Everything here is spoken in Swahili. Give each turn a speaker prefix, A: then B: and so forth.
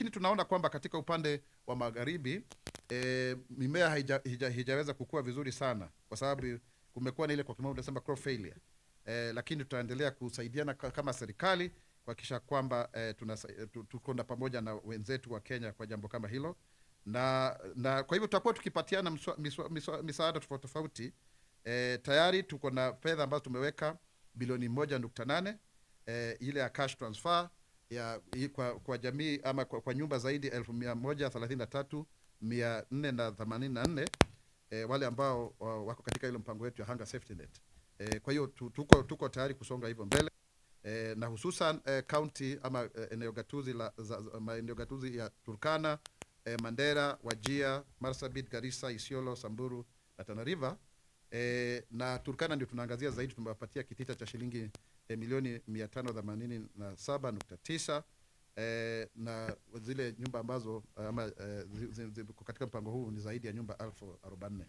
A: lakini tunaona kwamba katika upande wa magharibi mimea haijaweza kukua vizuri sana, kwa sababu kumekuwa na ile kwa kimombo tunasema crop failure. Lakini tutaendelea kusaidiana kama serikali kuhakikisha kwamba tuko na pamoja na wenzetu wa Kenya kwa jambo kama hilo, na kwa hivyo tutakuwa tukipatiana misaada tofauti tofauti. Tayari tuko na fedha ambazo tumeweka bilioni 1.8 ile ya cash transfer kwa jamii ama kwa nyumba zaidi 133,484 wale ambao wako katika ile mpango wetu ya Hunger Safety Net. Kwa hiyo tuko tayari kusonga hivyo mbele, na hususan county ama eneo gatuzi ya Turkana, Mandera, Wajir, Marsabit, Garissa, Isiolo, Samburu na Tana River. Na Turkana ndio tunaangazia zaidi, tumewapatia kitita cha shilingi milioni 587.9, na zile nyumba ambazo ama katika mpango huu ni zaidi ya nyumba 1044.